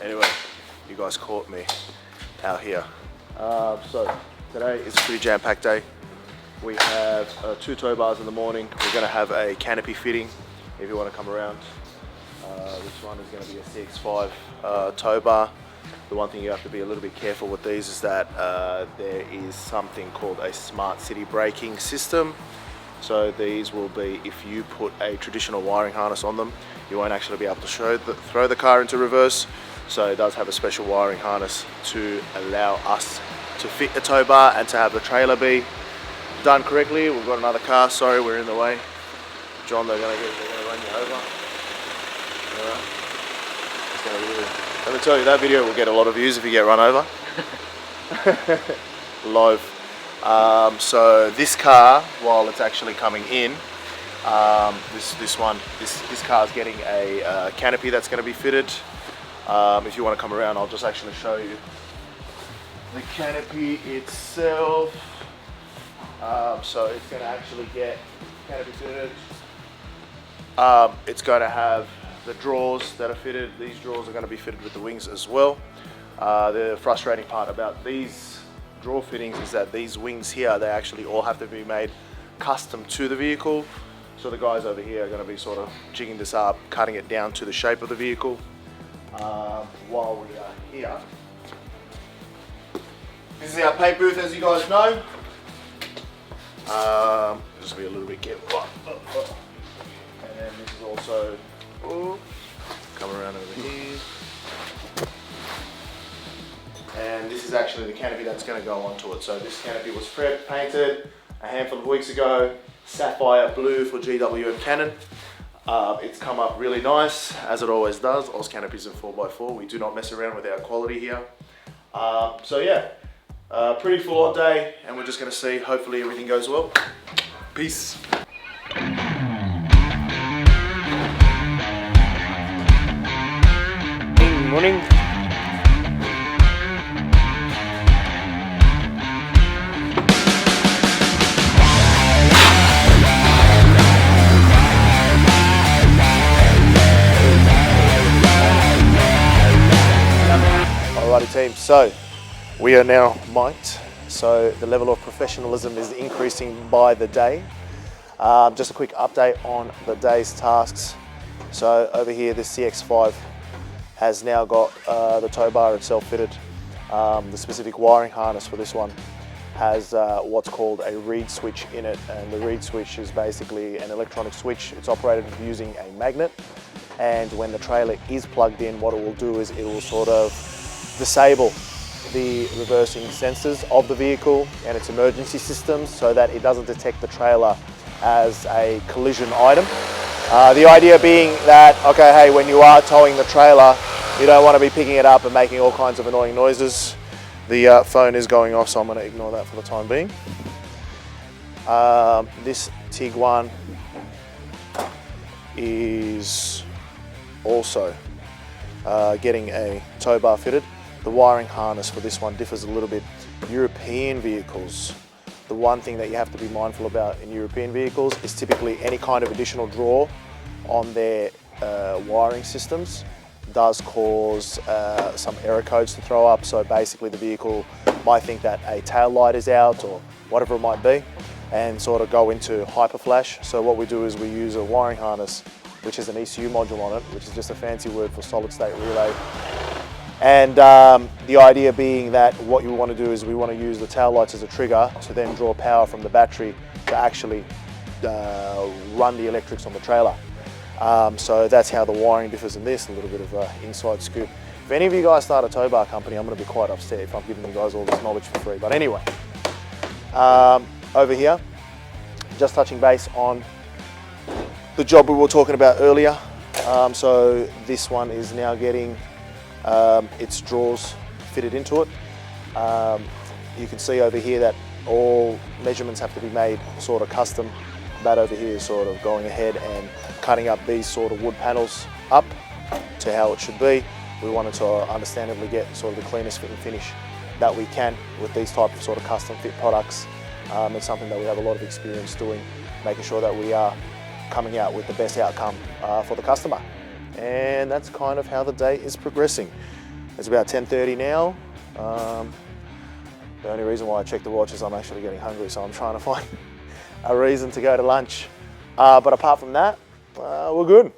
Anyway, you guys caught me out here. So today is a pretty jam-packed day. We have 2 tow bars in the morning. We're going to have a canopy fitting if you want to come around. This one is going to be a CX5 tow bar. The one thing you have to be a little bit careful with these is that there is something called a smart city braking system. So these will be, if you put a traditional wiring harness on them, you won't actually be able to throw the car into reverse. So it does have a special wiring harness to allow us to fit a tow bar and to have the trailer be done correctly. We've got another car, sorry, we're in the way. John, they're gonna run you over. Alright. It's gonna really, let me tell you, that video will get a lot of views if you get run over. Live. So this car, while it's actually coming in, this car is getting a canopy that's going to be fitted. If you want to come around, I'll just actually show you the canopy itself. So it's going to actually get canopy fitted. It's going to have the drawers that are fitted. These drawers are going to be fitted with the wings as well. The frustrating part about these drawer fittings is that these wings here, they actually all have to be made custom to the vehicle. So the guys over here are going to be sort of jigging this up, cutting it down to the shape of the vehicle. While we are here, this is our paint booth, as you guys know. Just be a little bit careful. And then this is also, come around over here. And this is actually the canopy that's going to go onto it. So this canopy was painted a handful of weeks ago, sapphire blue for GW and Canon. It's come up really nice, as it always does. Oz Canopies and 4x4. We do not mess around with our quality here. So yeah, pretty full on day, and we're just going to see, hopefully everything goes well. Peace. Good morning. Alrighty team, so we are now mic'd, so the level of professionalism is increasing by the day. Just a quick update on the day's tasks. So over here, this CX5 has now got the tow bar itself fitted. The specific wiring harness for this one has what's called a reed switch in it, and the reed switch is basically an electronic switch. It's operated using a magnet, and when the trailer is plugged in, what it will do is it will sort of disable the reversing sensors of the vehicle and its emergency systems so that it doesn't detect the trailer as a collision item. The idea being that, okay, hey, when you are towing the trailer, you don't want to be picking it up and making all kinds of annoying noises. The phone is going off, so I'm going to ignore that for the time being. This Tiguan is also getting a tow bar fitted. The wiring harness for this one differs a little bit. European vehicles, the one thing that you have to be mindful about in European vehicles is typically any kind of additional draw on their wiring systems does cause some error codes to throw up. So basically the vehicle might think that a tail light is out or whatever it might be and sort of go into hyper flash. So what we do is we use a wiring harness which has an ECU module on it, which is just a fancy word for solid state relay. And the idea being that what you want to do is we want to use the tail lights as a trigger to then draw power from the battery to actually run the electrics on the trailer. So that's how the wiring differs in this, a little bit of an inside scoop. If any of you guys start a tow bar company, I'm going to be quite upset if I'm giving you guys all this knowledge for free. But anyway, over here, just touching base on the job we were talking about earlier. So this one is now getting its drawers fitted into it. You can see over here that all measurements have to be made sort of custom. That over here is sort of going ahead and cutting up these sort of wood panels up to how it should be. We wanted to understandably get sort of the cleanest fit and finish that we can with these type of sort of custom fit products. It's something that we have a lot of experience doing, making sure that we are coming out with the best outcome for the customer. And that's kind of how the day is progressing. It's about 10:30 now. The only reason why I check the watch is I'm actually getting hungry, so I'm trying to find a reason to go to lunch. But apart from that, we're good.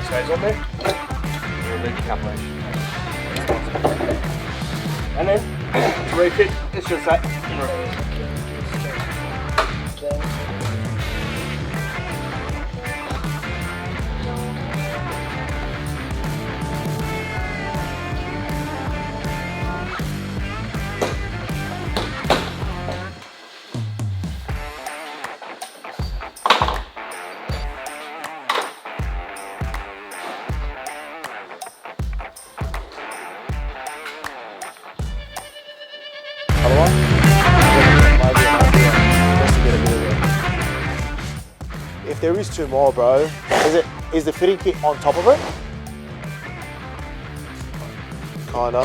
Stays on there. We'll leave a couple of and then refit. It's just that. If there is two more, bro, is the fitting kit on top of it? Kinda.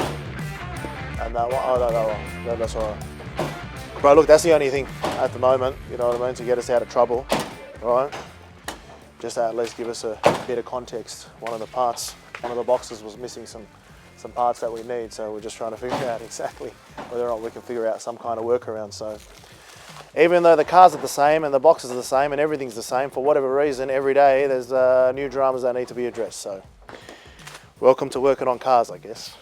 And that one, oh no, that one. No, that's alright. Bro, look, that's the only thing at the moment, you know what I mean, to get us out of trouble, right? Just to at least give us a bit of context. One of the parts, one of the boxes was missing some parts that we need, so we're just trying to figure out exactly whether or not we can figure out some kind of workaround. So even though the cars are the same and the boxes are the same and everything's the same, for whatever reason, every day there's new dramas that need to be addressed. So welcome to working on cars, I guess,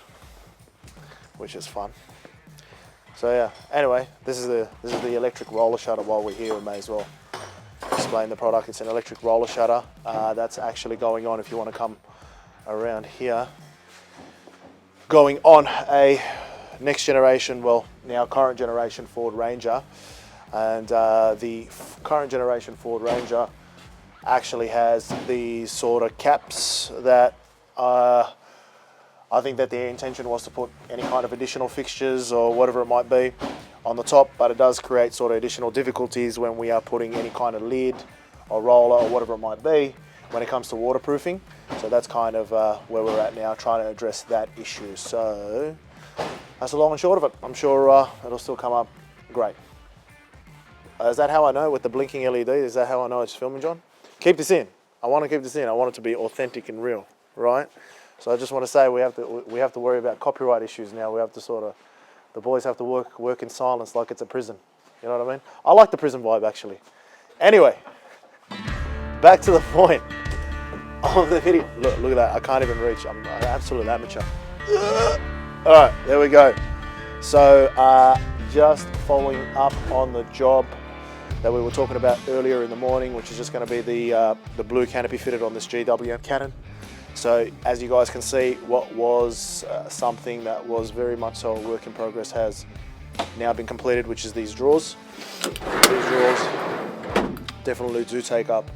which is fun. So yeah, anyway, this is the electric roller shutter. While we're here, we may as well explain the product. It's an electric roller shutter that's actually going on, if you want to come around here, going on a next generation, well, now current generation Ford Ranger. And the current generation Ford Ranger actually has these sort of caps that I think that their intention was to put any kind of additional fixtures or whatever it might be on the top, but it does create sort of additional difficulties when we are putting any kind of lid or roller or whatever it might be when it comes to waterproofing. So that's kind of where we're at now, trying to address that issue. So that's the long and short of it. I'm sure it'll still come up great. Is that how I know with the blinking LED? Is that how I know it's filming, John? Keep this in. I want to keep this in. I want it to be authentic and real, right? So I just want to say we have to worry about copyright issues now. We have to sort of, the boys have to work in silence like it's a prison. You know what I mean? I like the prison vibe actually. Anyway, back to the point of the video. Look at that. I can't even reach. I'm an absolute amateur. All right, there we go. So just following up on the job that we were talking about earlier in the morning, which is just going to be the blue canopy fitted on this GW Canon. So as you guys can see, what was something that was very much so a work in progress has now been completed, which is these drawers. These drawers definitely do take up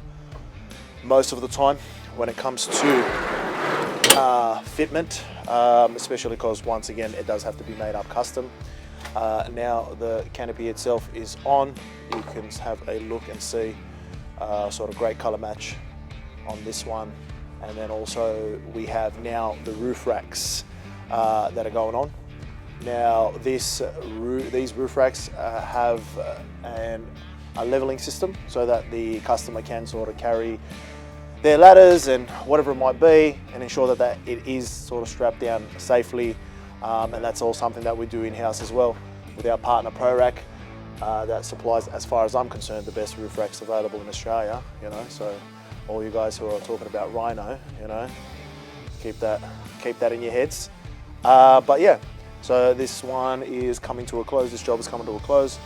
most of the time when it comes to fitment, especially because once again it does have to be made up custom. Now the canopy itself is on. You can have a look and see sort of great color match on this one. And then also we have now the roof racks that are going on. Now these roof racks have a leveling system so that the customer can sort of carry their ladders and whatever it might be and ensure that it is sort of strapped down safely. And that's all something that we do in-house as well with our partner ProRack that supplies, as far as I'm concerned, the best roof racks available in Australia, you know. So all you guys who are talking about Rhino, you know, keep that in your heads. But yeah, so this one is coming to a close. This job is coming to a close.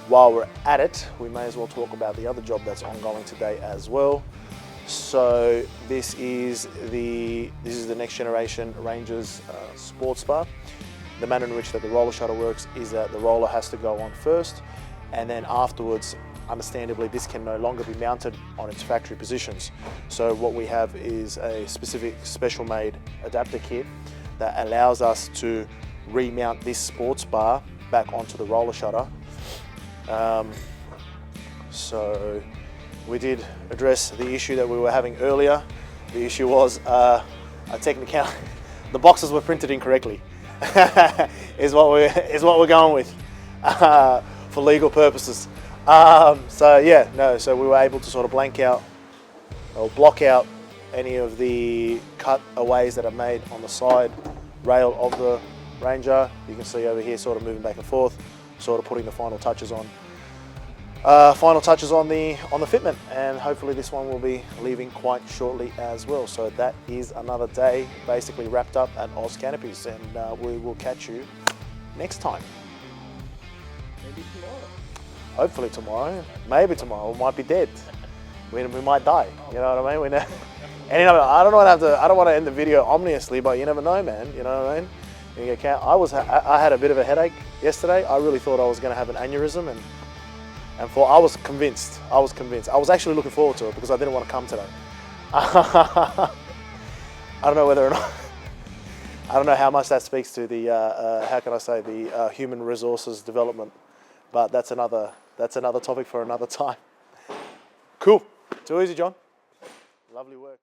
While we're at it, we may as well talk about the other job that's ongoing today as well. So this is the next generation Ranger's sports bar. The manner in which that the roller shutter works is that the roller has to go on first, and then afterwards, understandably, this can no longer be mounted on its factory positions. So what we have is a specific special made adapter kit that allows us to remount this sports bar back onto the roller shutter. So we did address the issue that we were having earlier The issue was a technicality. The boxes were printed incorrectly. is what we're going with for legal purposes. So yeah, no. So we were able to sort of blank out or block out any of the cutaways that are made on the side rail of the Ranger. You can see over here, sort of moving back and forth, sort of putting the final touches on. The fitment, and hopefully this one will be leaving quite shortly as well. So that is another day basically wrapped up at Oz Canopies, and we will catch you next time. Maybe tomorrow. Hopefully tomorrow, maybe tomorrow. We might be dead. We might die. You know what I mean? We know. And I don't want to end the video ominously, but you never know, man. You know what I mean? I had a bit of a headache yesterday. I really thought I was going to have an aneurysm, and I was convinced. I was actually looking forward to it because I didn't want to come today. I don't know whether or not. I don't know how much that speaks to the how can I say, the human resources development, but that's another topic for another time. Cool. Too easy, John. Lovely work.